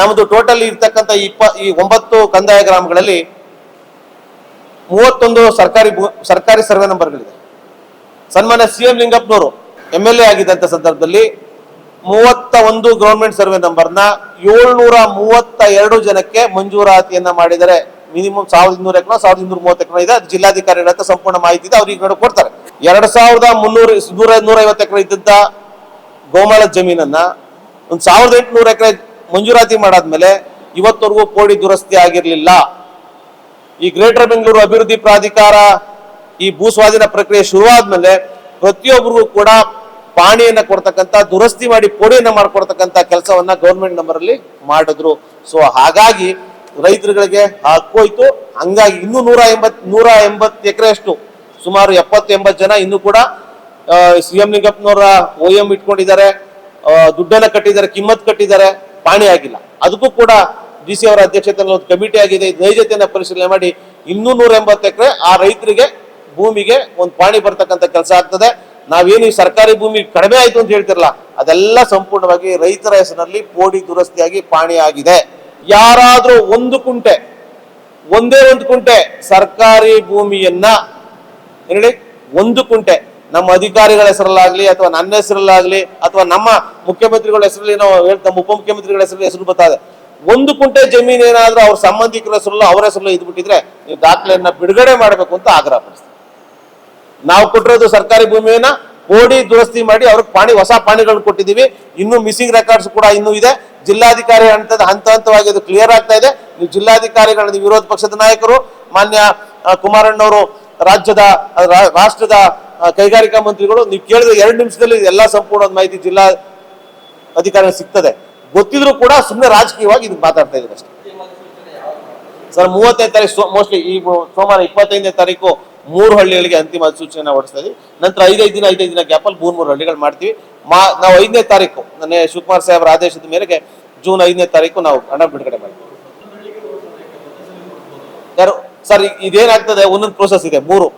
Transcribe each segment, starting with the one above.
ನಮ್ದು ಟೋಟಲ್ ಇರ್ತಕ್ಕಂಥ ಈ 9 ಕಂದಾಯ ಗ್ರಾಮಗಳಲ್ಲಿ 31 ಸರ್ಕಾರಿ ಸರ್ವೆ ನಂಬರ್ಗಳಿದೆ. ಸನ್ಮಾನ್ಯ CM ಲಿಂಗಪ್ಪನವರು MLA ಆಗಿದ್ದಂಥ ಸಂದರ್ಭದಲ್ಲಿ 31 ಗವರ್ಮೆಂಟ್ ಸರ್ವೆ ನಂಬರ್ನ 732 ಜನಕ್ಕೆ ಮಂಜೂರಾತಿಯನ್ನ ಮಾಡಿದರೆ. ಮಿನಿಮಮ್ 1200 ಎಕರೆ 1230 ಎಕರೆ ಇದೆ. ಜಿಲ್ಲಾಧಿಕಾರಿಗಳ ಹತ್ರ ಸಂಪೂರ್ಣ ಮಾಹಿತಿ ಇದೆ, ಅವ್ರಿಗೆ ಕೊಡ್ತಾರೆ. 2350 ಎಕರೆ ಇದ್ದಂತ ಗೋಮಾಳ ಜಮೀನನ್ನ 1800 ಎಕರೆ ಮಂಜೂರಾತಿ ಮಾಡಾದ್ಮೇಲೆ ಇವತ್ತವರೆಗೂ ಕೋಡಿ ದುರಸ್ತಿ ಆಗಿರ್ಲಿಲ್ಲ. ಈ ಗ್ರೇಟರ್ ಬೆಂಗಳೂರು ಅಭಿವೃದ್ಧಿ ಪ್ರಾಧಿಕಾರ ಈ ಭೂಸ್ವಾಧೀನ ಪ್ರಕ್ರಿಯೆ ಶುರುವಾದ್ಮೇಲೆ ಪ್ರತಿಯೊಬ್ಬರಿಗೂ ಕೂಡ ಪಾಣಿಯನ್ನ ಕೊಡ್ತಕ್ಕಂಥ, ದುರಸ್ತಿ ಮಾಡಿ ಪೋಡಿಯನ್ನ ಮಾಡ್ಕೊಡ್ತಕ್ಕಂಥ ಕೆಲಸವನ್ನ ಗೌರ್ಮೆಂಟ್ ನಂಬರ್ ಅಲ್ಲಿ ಮಾಡಿದ್ರು. ಸೊ ಹಾಗಾಗಿ ರೈತರುಗಳಿಗೆ ಹಕ್ಕೋಯ್ತು. ಹಂಗಾಗಿ ಇನ್ನೂ 180 ಎಕರೆ ಅಷ್ಟು ಸುಮಾರು 70-80 ಜನ ಇನ್ನೂ ಕೂಡ CM ಲಿಂಗಪ್ಪನವರ OM ಇಟ್ಕೊಂಡಿದ್ದಾರೆ, ದುಡ್ಡನ್ನ ಕಟ್ಟಿದ್ದಾರೆ, ಕಿಮ್ಮತ್ ಕಟ್ಟಿದ್ದಾರೆ, ಪಾಣಿ ಆಗಿಲ್ಲ. ಅದಕ್ಕೂ ಕೂಡ DC ಅವರ ಅಧ್ಯಕ್ಷತೆಯಲ್ಲಿ ಒಂದು ಕಮಿಟಿ ಆಗಿದೆ. ನೈಜತೆಯನ್ನ ಪರಿಶೀಲನೆ ಮಾಡಿ ಇನ್ನೂ 180 ಎಕರೆ ಆ ರೈತರಿಗೆ ಭೂಮಿಗೆ ಒಂದು ಪಾಣಿ ಬರ್ತಕ್ಕಂಥ ಕೆಲಸ ಆಗ್ತದೆ. ನಾವೇನು ಈ ಸರ್ಕಾರಿ ಭೂಮಿ ಕಡಿಮೆ ಆಯ್ತು ಅಂತ ಹೇಳ್ತಿರಲ್ಲ, ಅದೆಲ್ಲ ಸಂಪೂರ್ಣವಾಗಿ ರೈತರ ಹೆಸರಿನಲ್ಲಿ ಪೋಡಿ ದುರಸ್ತಿಯಾಗಿ ಪಾಣಿ ಆಗಿದೆ. ಯಾರಾದ್ರೂ ಒಂದೇ ಒಂದು ಕುಂಟೆ ಸರ್ಕಾರಿ ಭೂಮಿಯನ್ನ ಹೇಳಿ, ಒಂದು ಕುಂಟೆ ನಮ್ಮ ಅಧಿಕಾರಿಗಳ ಹೆಸರಲ್ಲಾಗ್ಲಿ ಅಥವಾ ನನ್ನ ಹೆಸರಲ್ಲಾಗ್ಲಿ ಅಥವಾ ನಮ್ಮ ಮುಖ್ಯಮಂತ್ರಿಗಳ ಹೆಸರಲ್ಲಿ, ನಾವು ನಮ್ಮ ಉಪಮುಖ್ಯಮಂತ್ರಿಗಳ ಹೆಸರಲ್ಲಿ ಹೆಸರು ಬರ್ತದೆ, ಒಂದು ಕುಂಟೆ ಜಮೀನು ಏನಾದ್ರೂ ಅವ್ರ ಸಂಬಂಧಿಕರ ಹೆಸರಲ್ಲೂ ಅವರ ಹೆಸರಲ್ಲೂ ಇದ್ಬಿಟ್ಟಿದ್ರೆ ನೀವು ದಾಖಲೆಯನ್ನ ಬಿಡುಗಡೆ ಮಾಡಬೇಕು ಅಂತ ಆಗ್ರಹ ಪಡಿಸ್ತೀವಿ. ನಾವು ಕೊಟ್ಟಿರೋದು ಸರ್ಕಾರಿ ಭೂಮಿಯನ್ನ ಕೋಡಿ ದುರಸ್ತಿ ಮಾಡಿ ಅವ್ರಿಗೆ ಹೊಸ ಪಾಣಿಗಳನ್ನ ಕೊಟ್ಟಿದ್ದೀವಿ. ಇನ್ನು ಮಿಸ್ಸಿಂಗ್ ರೆಕಾರ್ಡ್ಸ್ ಕೂಡ ಇನ್ನೂ ಇದೆ. ಜಿಲ್ಲಾಧಿಕಾರಿ ಹಂತ ಹಂತವಾಗಿ ಅದು ಕ್ಲಿಯರ್ ಆಗ್ತಾ ಇದೆ. ನೀವು ಜಿಲ್ಲಾಧಿಕಾರಿಗಳ ವಿರೋಧ ಪಕ್ಷದ ನಾಯಕರು ಮಾನ್ಯ ಕುಮಾರಣ್ಣವರು, ರಾಷ್ಟ್ರದ ಕೈಗಾರಿಕಾ ಮಂತ್ರಿಗಳು, ನೀವು ಕೇಳಿದ್ರೆ 2 ನಿಮಿಷದಲ್ಲಿ ಎಲ್ಲ ಸಂಪೂರ್ಣ ಮಾಹಿತಿ ಜಿಲ್ಲಾ ಅಧಿಕಾರಿ ಸಿಗ್ತದೆ. ಗೊತ್ತಿದ್ರು ಕೂಡ ಸುಮ್ಮನೆ ರಾಜಕೀಯವಾಗಿ ಇದಕ್ಕೆ ಮಾತಾಡ್ತಾ ಇದ್ದಾರೆ ಅಷ್ಟೇ. ಸರ್ 35ನೇ ತಾರೀಕು ಮೋಸ್ಟ್ಲಿ ಈ ಸೋಮವಾರ 25ನೇ ತಾರೀಕು 3 ಹಳ್ಳಿಗಳಿಗೆ ಅಂತಿಮ ಅಧಿಸೂಚನೆ ಹೊರಡಿಸ್ತಾ ಇದೀವಿ. ನಂತರ 5 ದಿನ ಗ್ಯಾಪಲ್ಲಿ 3 ಹಳ್ಳಿಗಳು ಮಾಡ್ತೀವಿ. ನಾವು 5ನೇ ತಾರೀಕು ನನ್ನ ಶಿವಕುಮಾರ್ ಸಾಹೇಬರ ಆದೇಶದ ಮೇರೆಗೆ ಜೂನ್ 5ನೇ ತಾರೀಕು ನಾವು ಹಣ ಬಿಡುಗಡೆ ಮಾಡ್ತೀವಿ. ಸರ್ ಇದೇನಾಗ್ತದೆ, ಒಂದೊಂದು ಪ್ರೋಸೆಸ್ ಇದೆ. 3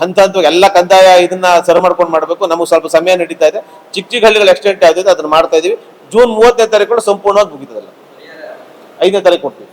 ಹಂತವಾಗಿ ಎಲ್ಲ ಕಂದಾಯ ಇದನ್ನ ಸರಿ ಮಾಡ್ಕೊಂಡು ಮಾಡಬೇಕು. ನಮಗೆ ಸ್ವಲ್ಪ ಸಮಯ ನಡೀತಾ ಇದೆ. ಚಿಕ್ಕ ಹಳ್ಳಿಗಳು ಎಕ್ಸ್ಟೆಂಟ್ ಆಗಿದೆ, ಅದನ್ನ ಮಾಡ್ತಾ ಇದೀವಿ. ಜೂನ್ 30ನೇ ತಾರೀಕು ಸಂಪೂರ್ಣವಾಗಿ ಮುಗಿತದಲ್ಲ, 5ನೇ ತಾರೀಕು ಕೊಡ್ತೀವಿ.